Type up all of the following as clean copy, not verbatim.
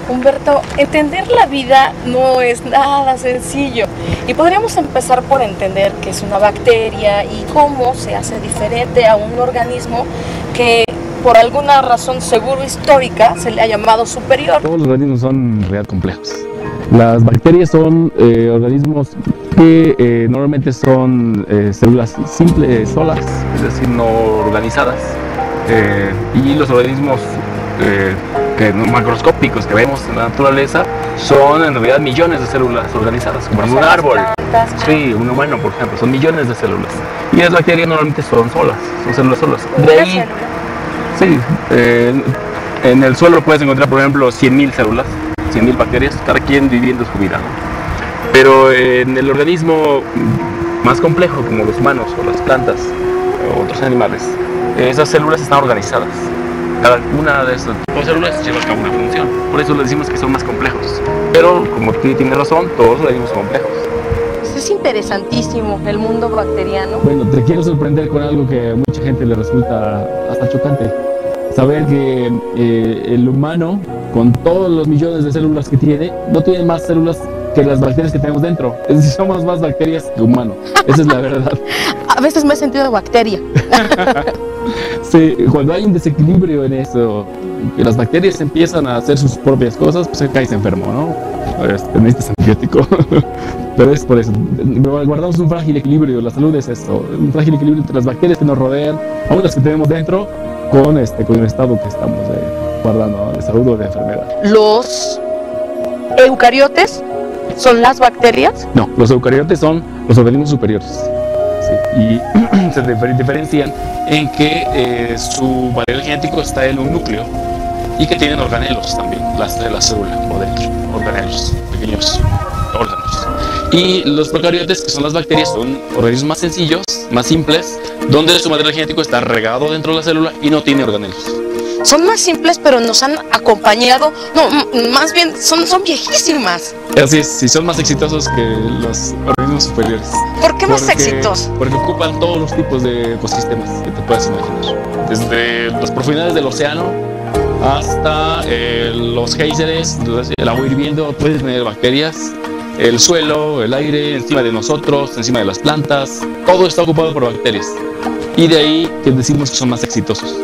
Humberto, entender la vida no es nada sencillo y podríamos empezar por entender qué es una bacteria y cómo se hace diferente a un organismo que por alguna razón seguro histórica se le ha llamado superior. Todos los organismos son en realidad complejos. Las bacterias son organismos que normalmente son células simples, solas, es decir, no organizadas. Y los organismos macroscópicos que vemos en la naturaleza son en realidad millones de células organizadas, como un árbol. Sí, un humano, por ejemplo, son millones de células. Y las bacterias normalmente son solas, son células solas. De ahí, sí, en el suelo puedes encontrar, por ejemplo, 100.000 células, 100.000 bacterias, cada quien viviendo su vida, ¿no? Pero en el organismo más complejo, como los humanos o las plantas o otros animales, esas células están organizadas. Cada una de esas células lleva a cabo una función. Por eso le decimos que son más complejos. Pero, como tú tienes razón, todos los organismos son complejos. Es interesantísimo el mundo bacteriano. Bueno, te quiero sorprender con algo que a mucha gente le resulta hasta chocante. Saber que el humano, con todos los millones de células que tiene, no tiene más células que las bacterias que tenemos dentro. Es decir, somos más bacterias que humanos. Esa es la verdad. A veces me he sentido bacteria. Sí, cuando hay un desequilibrio en eso, que las bacterias empiezan a hacer sus propias cosas, pues caes enfermo, ¿no? Necesitas antibiótico. Pero es por eso. Guardamos un frágil equilibrio. La salud es esto. Un frágil equilibrio entre las bacterias que nos rodean, aún las que tenemos dentro, con el estado que estamos guardando, ¿no? De salud o de enfermedad. ¿Los eucariotes son las bacterias? No, los eucariotes son los organismos superiores. Sí, y se diferencian en que su material genético está en un núcleo y que tienen organelos también, la célula por dentro, organelos, pequeños órganos. Y los procariotes, que son las bacterias, son organismos más sencillos, más simples, donde su material genético está regado dentro de la célula y no tiene organelos. Son más simples, pero nos han acompañado, no, más bien son viejísimas. Así es, sí, son más exitosos que los organismos superiores. ¿Por qué más exitosos? Porque ocupan todos los tipos de ecosistemas que te puedas imaginar. Desde las profundidades del océano hasta los géiseres, el agua hirviendo, puedes tener bacterias, el suelo, el aire, encima de nosotros, encima de las plantas, todo está ocupado por bacterias. Y de ahí que decimos que son más exitosos.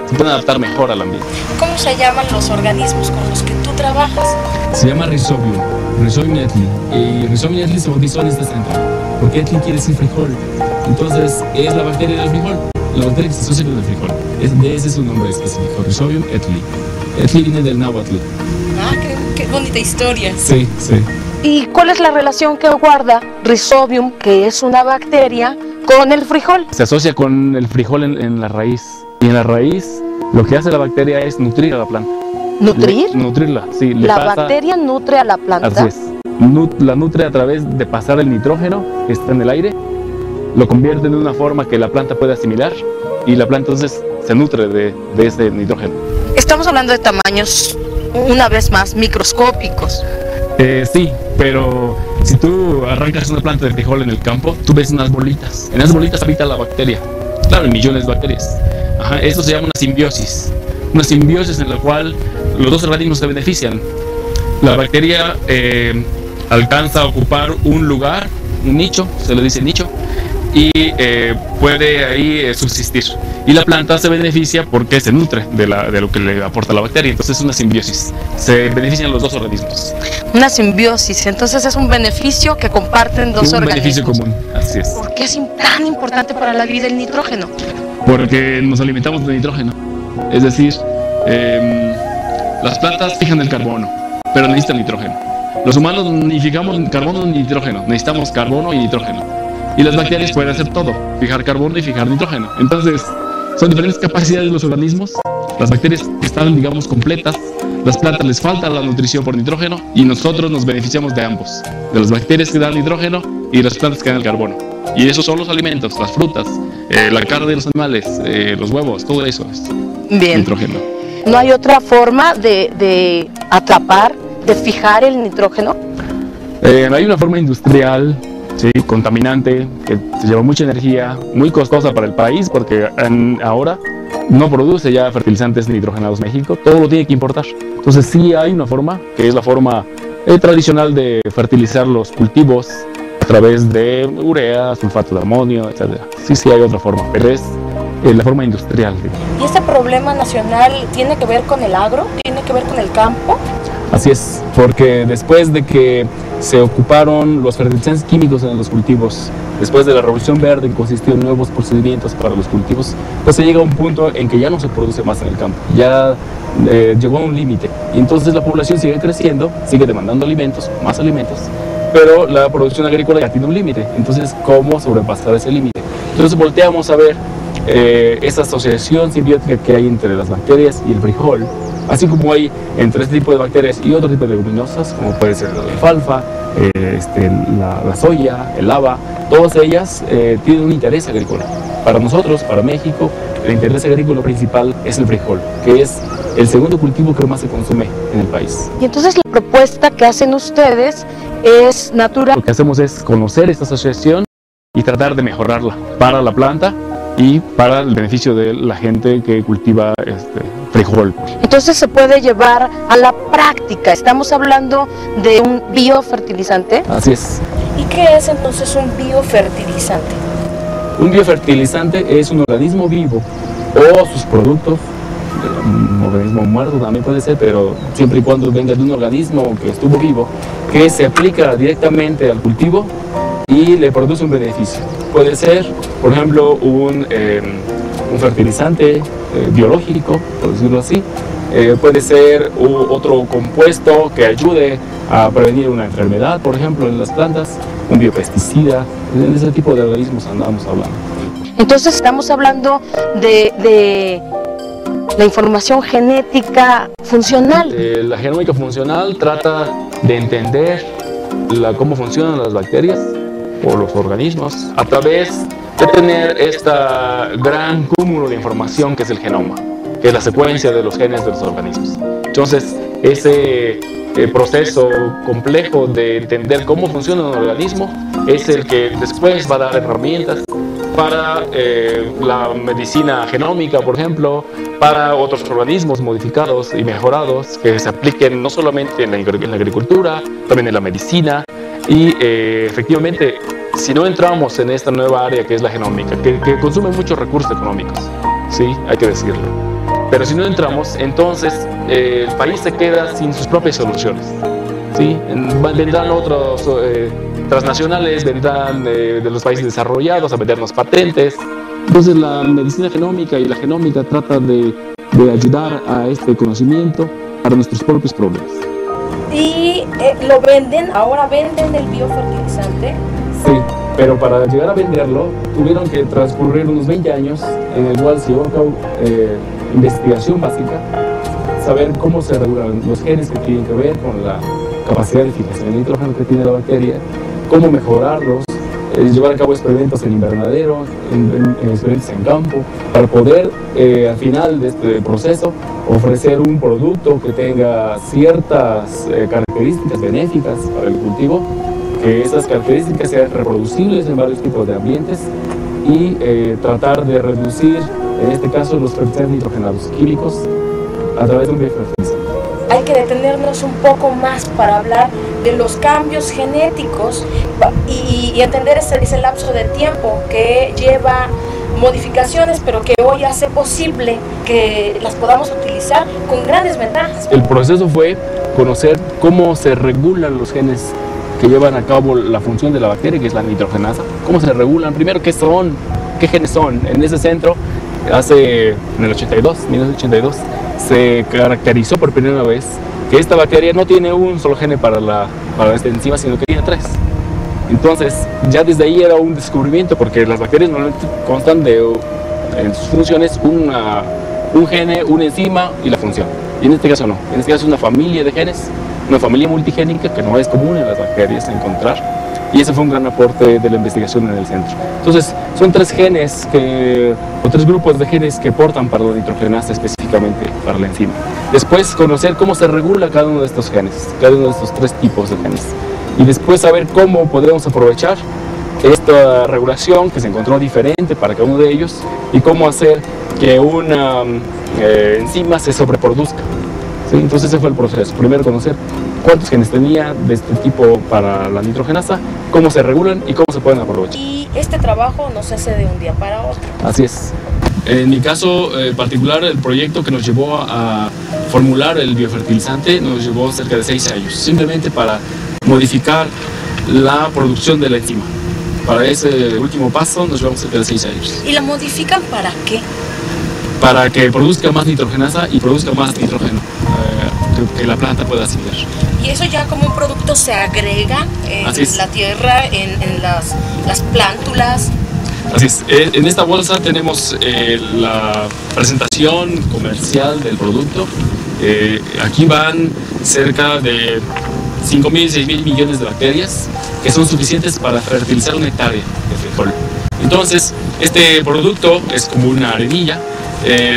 Se pueden adaptar mejor al ambiente. ¿Cómo se llaman los organismos con los que tú trabajas? Se llama Rhizobium, Rhizobium etli. Y Rhizobium etli se bautizó en este centro, porque etli quiere decir frijol. Entonces es la bacteria del frijol, la bacteria que se asocia con el frijol. De ese es su nombre específico, Rhizobium etli. Etli viene del náhuatl. Ah, qué bonita historia. Sí, sí. ¿Y cuál es la relación que guarda Rhizobium, que es una bacteria, con el frijol? Se asocia con el frijol en la raíz. Y en la raíz, lo que hace la bacteria es nutrir a la planta. ¿Nutrir? Nutrirla, sí. La bacteria nutre a la planta. Así es. La nutre a través de pasar el nitrógeno que está en el aire, lo convierte en una forma que la planta puede asimilar y la planta entonces se nutre de ese nitrógeno. Estamos hablando de tamaños, una vez más, microscópicos. Sí, pero si tú arrancas una planta de frijol en el campo, tú ves unas bolitas. En esas bolitas habita la bacteria. Claro, millones de bacterias. Ajá, esto se llama una simbiosis. Una simbiosis en la cual los dos organismos se benefician. La bacteria alcanza a ocupar un lugar, un nicho, se le dice nicho, y puede ahí subsistir. Y la planta se beneficia porque se nutre de lo que le aporta la bacteria. Entonces es una simbiosis. Se benefician los dos organismos. Una simbiosis, entonces es un beneficio que comparten dos organismos. Un beneficio común, así es. ¿Por qué es tan importante para la vida el nitrógeno? Porque nos alimentamos de nitrógeno. Es decir, las plantas fijan el carbono, pero necesitan nitrógeno. Los humanos ni fijamos carbono ni nitrógeno, necesitamos carbono y nitrógeno. Y las bacterias pueden hacer todo, fijar carbono y fijar nitrógeno. Entonces, son diferentes capacidades de los organismos. Las bacterias están, digamos, completas. Las plantas les falta la nutrición por nitrógeno y nosotros nos beneficiamos de ambos. De las bacterias que dan nitrógeno y de las plantas que dan el carbono. Y esos son los alimentos, las frutas, la carne de los animales, los huevos, todo eso es nitrógeno. ¿No hay otra forma de atrapar, de fijar el nitrógeno? Hay una forma industrial, sí, contaminante, que se lleva mucha energía, muy costosa para el país, porque ahora no produce ya fertilizantes nitrogenados México, todo lo tiene que importar. Entonces sí hay una forma, que es la forma tradicional de fertilizar los cultivos a través de urea, sulfato de amonio, etc. Sí hay otra forma, pero es la forma industrial. ¿Y este problema nacional tiene que ver con el agro? ¿Tiene que ver con el campo? Así es, porque después de que se ocuparon los fertilizantes químicos en los cultivos, después de la Revolución Verde, que consistió en nuevos procedimientos para los cultivos, pues se llega a un punto en que ya no se produce más en el campo, ya llegó a un límite, y entonces la población sigue creciendo, sigue demandando alimentos, más alimentos, pero la producción agrícola ya tiene un límite. Entonces, ¿cómo sobrepasar ese límite? Entonces volteamos a ver esa asociación simbiótica que hay entre las bacterias y el frijol, así como hay entre este tipo de bacterias y otro tipo de leguminosas, como puede ser la alfalfa, la soya, el haba. Todas ellas tienen un interés agrícola. Para nosotros, para México, el interés agrícola principal es el frijol, que es el segundo cultivo que más se consume en el país. Y entonces la propuesta que hacen ustedes es natural. Lo que hacemos es conocer esta asociación y tratar de mejorarla para la planta y para el beneficio de la gente que cultiva frijol. Entonces se puede llevar a la práctica. Estamos hablando de un biofertilizante. Así es. ¿Y qué es entonces un biofertilizante? Un biofertilizante es un organismo vivo o sus productos, un organismo muerto también puede ser, pero siempre y cuando venga de un organismo que estuvo vivo, que se aplica directamente al cultivo y le produce un beneficio. Puede ser, por ejemplo, un fertilizante biológico, por decirlo así. Puede ser otro compuesto que ayude a prevenir una enfermedad, por ejemplo, en las plantas, un biopesticida. De ese tipo de organismos andamos hablando. Entonces estamos hablando de la información genética funcional. La genómica funcional trata de entender cómo funcionan las bacterias o los organismos a través de tener esta gran cúmulo de información que es el genoma, que es la secuencia de los genes de los organismos. Entonces, ese proceso complejo de entender cómo funciona un organismo es el que después va a dar herramientas para la medicina genómica, por ejemplo, para otros organismos modificados y mejorados que se apliquen no solamente en la agricultura, también en la medicina. Y efectivamente, si no entramos en esta nueva área que es la genómica, que consume muchos recursos económicos, sí, hay que decirlo, pero si no entramos, entonces el país se queda sin sus propias soluciones, ¿sí? Vendrán otros transnacionales, vendrán de los países desarrollados a vendernos patentes. Entonces la medicina genómica y la genómica trata de ayudar a este conocimiento para nuestros propios problemas. ¿Y lo venden? ¿Ahora venden el biofertilizante? Sí, pero para llegar a venderlo tuvieron que transcurrir unos 20 años en el cual se llevó a cabo investigación básica, saber cómo se regulan los genes que tienen que ver con la capacidad de fijación de nitrógeno que tiene la bacteria, cómo mejorarlos, llevar a cabo experimentos en invernadero, experimentos en campo, para poder al final de este proceso ofrecer un producto que tenga ciertas características benéficas para el cultivo, que esas características sean reproducibles en varios tipos de ambientes y tratar de reducir, en este caso, los fertilizantes nitrogenados químicos a través de un biofertilizante. Hay que detenernos un poco más para hablar de los cambios genéticos y entender ese lapso de tiempo que lleva modificaciones, pero que hoy hace posible que las podamos utilizar con grandes ventajas. El proceso fue conocer cómo se regulan los genes que llevan a cabo la función de la bacteria, que es la nitrogenasa. ¿Cómo se regulan? Primero, ¿qué son? ¿Qué genes son? En ese centro, en el 1982, se caracterizó por primera vez que esta bacteria no tiene un solo gene para esta enzima, sino que tiene 3. Entonces, ya desde ahí era un descubrimiento, porque las bacterias normalmente constan en sus funciones un gene, una enzima y la función. Y en este caso no. En este caso es una familia de genes, una familia multigénica que no es común en las bacterias encontrar. Y ese fue un gran aporte de la investigación en el centro. Entonces, son 3 genes o 3 grupos de genes que portan para la nitrogenasa específicamente para la enzima. Después, conocer cómo se regula cada uno de estos genes, cada uno de estos 3 tipos de genes. Y después saber cómo podríamos aprovechar esta regulación que se encontró diferente para cada uno de ellos y cómo hacer que una enzima se sobreproduzca. ¿Sí? Entonces ese fue el proceso. Primero conocer cuántos genes tenía de este tipo para la nitrogenasa, cómo se regulan y cómo se pueden aprovechar. Y este trabajo no se hace de un día para otro. Así es. En mi caso particular, el proyecto que nos llevó a formular el biofertilizante nos llevó cerca de 6 años, simplemente para modificar la producción de la enzima. Para ese último paso nos llevamos cerca de 6 años. ¿Y la modifican para qué? Para que produzca más nitrogenasa y produzca más nitrógeno, que la planta pueda asimilar. Y eso ya como un producto se agrega en la tierra, en las plántulas. Así es. En esta bolsa tenemos la presentación comercial del producto. Aquí van cerca de 5.000, 6.000 millones de bacterias que son suficientes para fertilizar una hectárea de frijol. Entonces, este producto es como una arenilla,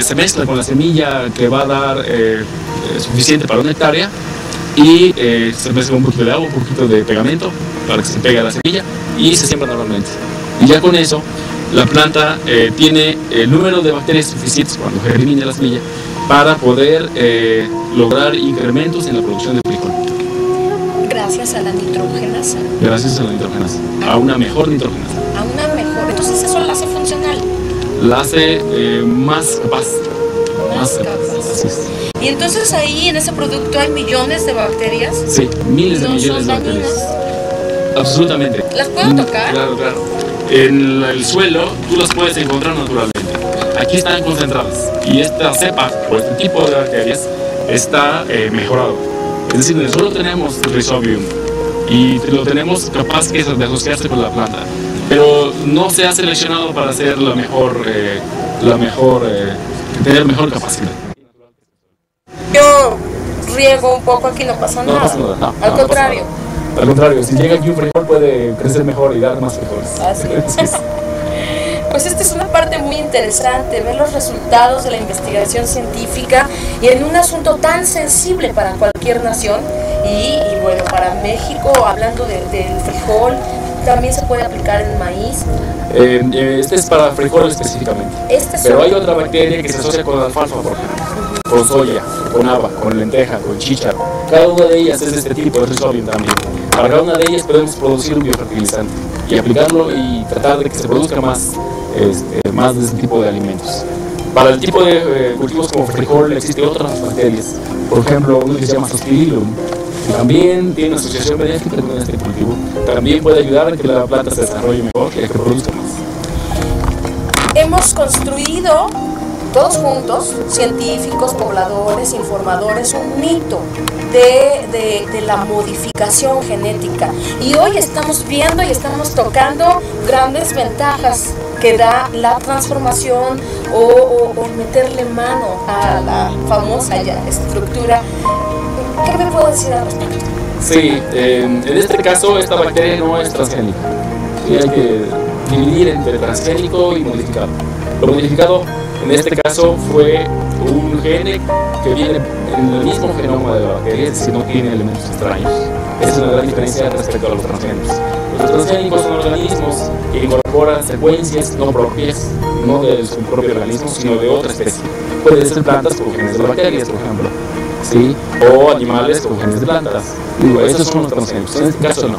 se mezcla con la semilla que va a dar suficiente para una hectárea y se mezcla un poquito de agua, un poquito de pegamento para que se pegue a la semilla y se siembra normalmente. Y ya con eso, la planta tiene el número de bacterias suficientes cuando germine la semilla para poder lograr incrementos en la producción de frijol. Gracias a la nitrogenasa. Gracias a la nitrogenasa. A una mejor nitrogenasa. A una mejor. Entonces eso la hace funcional. La hace más capaz. Más capaz. Así es. Y entonces ahí en ese producto hay millones de bacterias. Sí, miles de millones de bacterias. Absolutamente. ¿Las puedo tocar? Claro, claro. En el suelo tú las puedes encontrar naturalmente. Aquí están concentradas. Y esta cepa o este tipo de bacterias está mejorado. Es decir, en el suelo tenemos Rhizobium y lo tenemos capaz de asociarse con la planta, pero no se ha seleccionado para hacer tener mejor capacidad. Yo riego un poco aquí, no pasa nada. No pasa nada, no. Al contrario. Al contrario, si llega aquí un frijol puede crecer mejor y dar más frijoles. Así es. Pues esta es una parte muy interesante, ver los resultados de la investigación científica y en un asunto tan sensible para cualquier nación y bueno, para México, hablando del frijol, también se puede aplicar en maíz. Este es para frijol específicamente, pero hay otra bacteria que se asocia con la alfalfa, por ejemplo, con soya, con haba, con lenteja, con chícharo. Cada una de ellas es de este tipo, de Rhizobium también. Para cada una de ellas podemos producir un biofertilizante y aplicarlo y tratar de que se produzca más de este tipo de alimentos. Para el tipo de cultivos como frijol existen otras bacterias, por ejemplo uno que se llama Zospirillum, que también tiene una asociación benéfica con este cultivo, también puede ayudar a que la planta se desarrolle mejor y a que produzca más. Hemos construido todos juntos, científicos, pobladores, informadores, un mito de la modificación genética. Y hoy estamos viendo y estamos tocando grandes ventajas que da la transformación o meterle mano a la famosa ya estructura. ¿Qué me puedo decir al respecto? Sí, en este caso esta bacteria no es transgénica. Y hay que dividir entre transgénico y modificado. Lo modificado en este caso fue un gene que viene en el mismo genoma de la bacteria, es decir, no tiene elementos extraños. Esa es una gran diferencia respecto a los transgénicos. Los transgénicos son organismos que incorporan secuencias no propias, no de su propio organismo, sino de otra especie. Pueden ser plantas con genes de bacterias, por ejemplo, ¿sí? O animales con genes de plantas. Digo, esos son los transgénicos, en este caso no.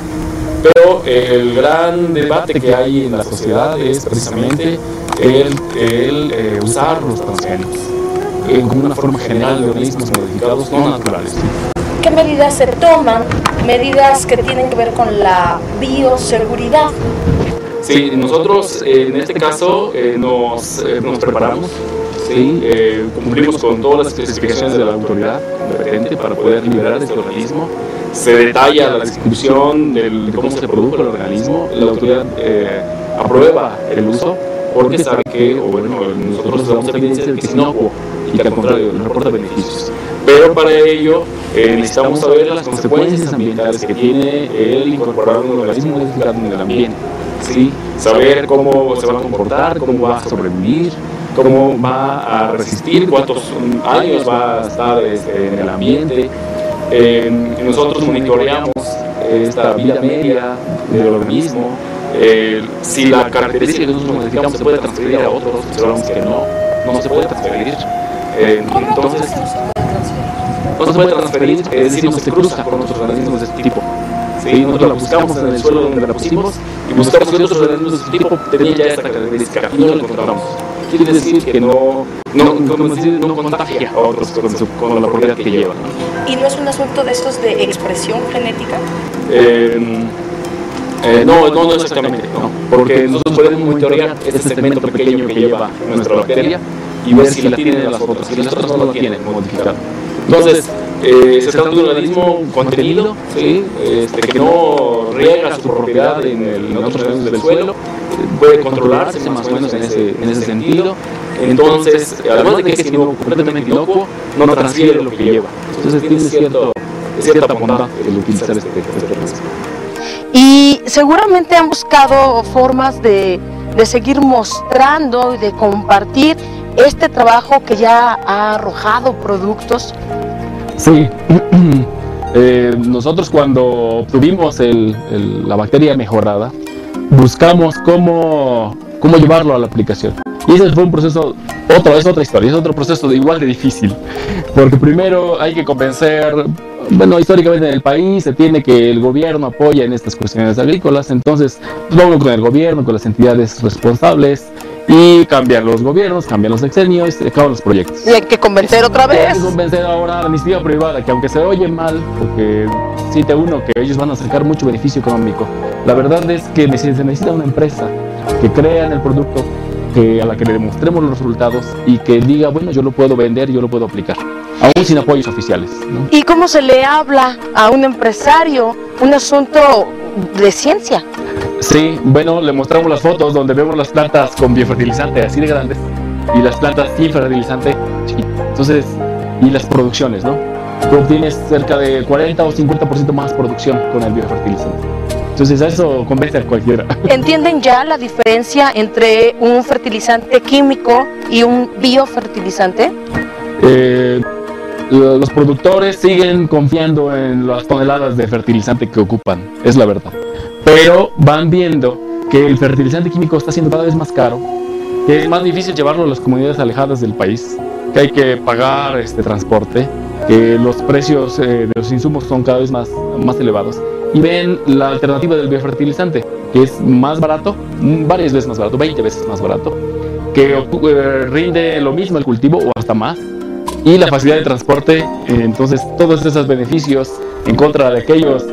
Pero el gran debate que hay en la sociedad es precisamente el usar los transgénicos como una forma general de organismos modificados no naturales. ¿Qué medidas se toman? Medidas que tienen que ver con la bioseguridad. Sí, nosotros en este caso nos preparamos, ¿sí? Cumplimos con todas las especificaciones de la autoridad competente para poder liberar este organismo. Se detalla la descripción de cómo se produjo el organismo. La autoridad aprueba el uso porque sabe que, nosotros damos evidencia de que es inocuo y que al contrario nos reporta beneficios. Pero para ello necesitamos saber las consecuencias ambientales que tiene el incorporar un organismo modificado en el ambiente, ¿sí? Saber cómo se va a comportar, cómo va a sobrevivir, cómo va a resistir, cuántos años va a estar en el ambiente. Nosotros monitoreamos esta vida media del organismo Si la característica que nosotros modificamos se puede transferir a otros, observamos que no se puede transferir. Entonces, no se puede transferir, es decir, no se cruza con otros organismos de este tipo. ¿Sí? Nosotros la buscamos en el suelo donde la pusimos y buscamos que otros organismos de este tipo tenían ya esta característica y no la encontramos. Quiere decir que no contagia a otros con la propiedad que lleva. ¿Y no es un asunto de estos de expresión genética? No exactamente, no, porque nosotros podemos monitorear este segmento pequeño que lleva nuestra bacteria y ver si la tienen las otras, si las otras no la tienen modificada. Entonces, se trata de un organismo contenido, ¿sí? Que no riega su propiedad en otros organismos del suelo, puede controlarse más o menos en ese sentido. Entonces, además de que es completamente inocuo, no transfiere lo que lleva. Entonces tiene cierta bondad el utilizar este organismo. Y seguramente han buscado formas de seguir mostrando y de compartir este trabajo que ya ha arrojado productos. Sí, nosotros cuando obtuvimos la bacteria mejorada, buscamos cómo llevarlo a la aplicación. Y ese fue un proceso, es otra historia, es otro proceso igual de difícil, porque primero hay que convencer, bueno, históricamente en el país se tiene que el gobierno apoya en estas cuestiones agrícolas, entonces vamos con el gobierno, con las entidades responsables, y cambian los gobiernos, cambian los sexenios, se acaban los proyectos. Y hay que convencer otra vez. Hay que convencer ahora a la iniciativa privada, que aunque se oye mal, porque cite uno que ellos van a sacar mucho beneficio económico, la verdad es que se necesita una empresa que crea en el producto, a la que le demostremos los resultados y que diga, bueno, yo lo puedo vender, yo lo puedo aplicar, aún sin apoyos oficiales, ¿no? ¿Y cómo se le habla a un empresario un asunto de ciencia? Sí, bueno, le mostramos las fotos donde vemos las plantas con biofertilizante así de grandes y las plantas sin fertilizante chiquitas. Entonces, y las producciones, ¿no? Tú obtienes cerca de 40 o 50% más producción con el biofertilizante. Entonces eso convence a cualquiera. ¿Entienden ya la diferencia entre un fertilizante químico y un biofertilizante? Los productores siguen confiando en las toneladas de fertilizante que ocupan, es la verdad. Pero van viendo que el fertilizante químico está siendo cada vez más caro, que es más difícil llevarlo a las comunidades alejadas del país, que hay que pagar transporte, que los precios de los insumos son cada vez más elevados. Y ven la alternativa del biofertilizante, que es más barato, varias veces más barato, 20 veces más barato, que rinde lo mismo el cultivo o hasta más, y la facilidad de transporte. Entonces todos esos beneficios en contra de aquellos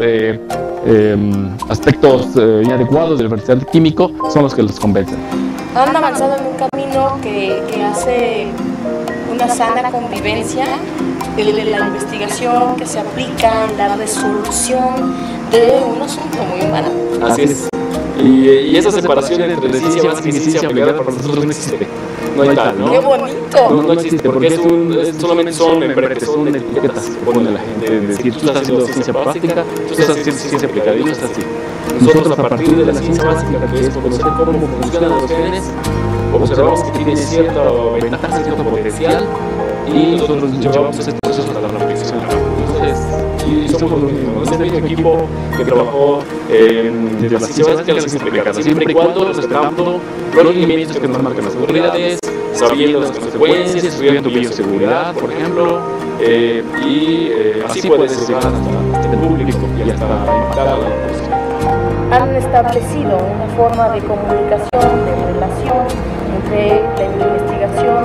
aspectos inadecuados del fertilizante químico son los que los convencen. Han avanzado en un camino que hace una sana convivencia, la investigación que se aplica en la resolución de un asunto muy humano. Así es. Y esa separación entre ciencia básica y ciencia aplicada para nosotros no existe. No hay tal, ¿no? ¡Qué bonito! No existe, porque solamente son membretes, son etiquetas que pone la gente. Es decir, tú estás haciendo ciencia básica, tú estás haciendo ciencia aplicada, y no es así. Nosotros, a partir de la ciencia básica, que es conocer cómo funcionan los genes, observamos que tiene cierta ventaja, cierto potencial, y nosotros llevamos estos procesos a la aplicación. Entonces, y somos los mismos. Este mismo equipo que trabajó desde la ciencia básica a la ciencia aplicada, siempre y cuando respetando los lineamientos que nos marcan las autoridades, sabiendo las consecuencias, estudiando bioseguridad, por ejemplo, y así puedes llegar hasta el público y hasta impactar a la población. Han establecido una forma de comunicación, de relación entre la investigación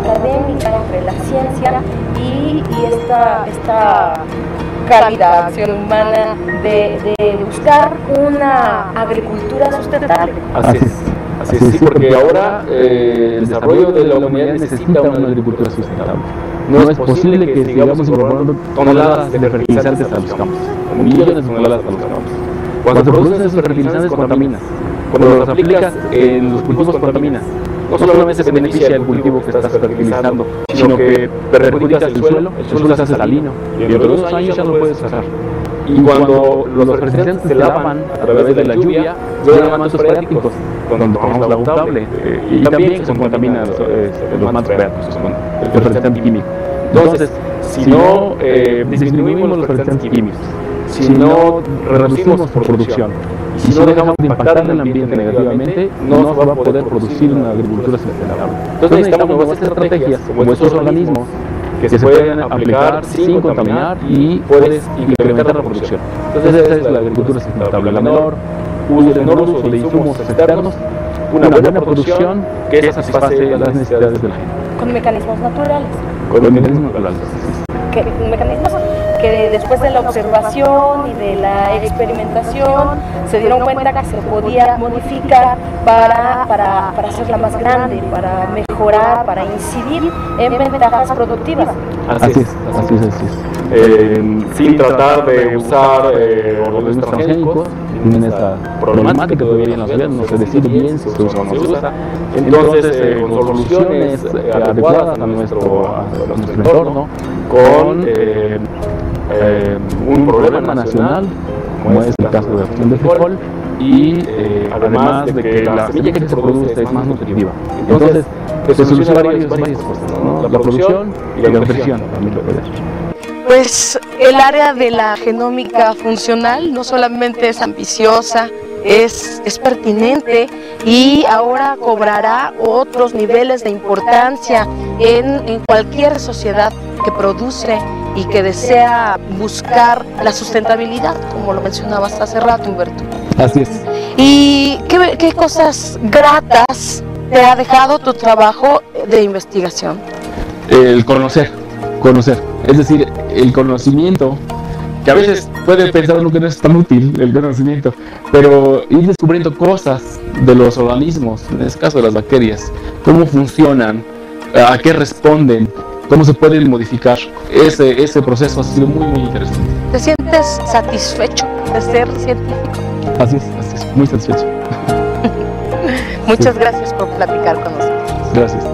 académica, entre la ciencia y esta cálida acción humana de buscar una agricultura sustentable. Así es, sí, porque ahora el desarrollo de la humanidad necesita una agricultura sustentable. No es posible que sigamos incorporando toneladas de fertilizantes a los campos, millones de toneladas a los campos. Cuando se producen esos fertilizantes contaminan. Cuando los aplicas en los cultivos contaminas. No solamente se beneficia el cultivo que estás fertilizando, sino que perjudicas el suelo se hace salino, y dentro de unos años ya no lo puedes usar. Y cuando los fertilizantes se lavan a través de la lluvia, llegan a mantos freáticos, donde tomamos la potable, y también se contaminan los mantos freáticos con el fertilizante químico. Entonces, si no disminuimos los fertilizantes químicos, si no reducimos por producción, y si no dejamos de impactar en el ambiente negativamente, no se va a poder producir una agricultura sustentable. Entonces necesitamos nuevas estrategias, como estos organismos, que se pueden aplicar sin contaminar y puedes incrementar la producción. Entonces esa es la agricultura sustentable, la menor uso de insumos externos, una buena producción que satisface las necesidades de la gente. Con mecanismos naturales. Con mecanismos naturales. Mecanismos que después de la observación y de la experimentación se dieron cuenta que se podía modificar para hacerla más grande, para mejorar, para incidir en ventajas productivas. Así es. Sin tratar de usar organismos transgénicos, en esta problemática todavía en la sociedad no se decide bien si se usa o no se usa. Entonces, con soluciones adecuadas a nuestro entorno, con un problema nacional, como es el caso de la cuestión del frijol, y además de que la semilla que se produce es más nutritiva. Entonces, se solucionan varias cosas, ¿no? La producción y la nutrición también lo puede hacer. Pues el área de la genómica funcional no solamente es ambiciosa, es pertinente y ahora cobrará otros niveles de importancia en cualquier sociedad que produce y que desea buscar la sustentabilidad, como lo mencionabas hace rato, Humberto. Así es. ¿Y qué cosas gratas te ha dejado tu trabajo de investigación? El conocer, es decir, el conocimiento, que a veces puede pensar uno que no es tan útil el conocimiento, pero ir descubriendo cosas de los organismos, en este caso de las bacterias, cómo funcionan, a qué responden, cómo se pueden modificar, ese proceso ha sido muy interesante. ¿Te sientes satisfecho de ser científico? Así es, muy satisfecho. Muchas gracias por platicar con nosotros. Gracias.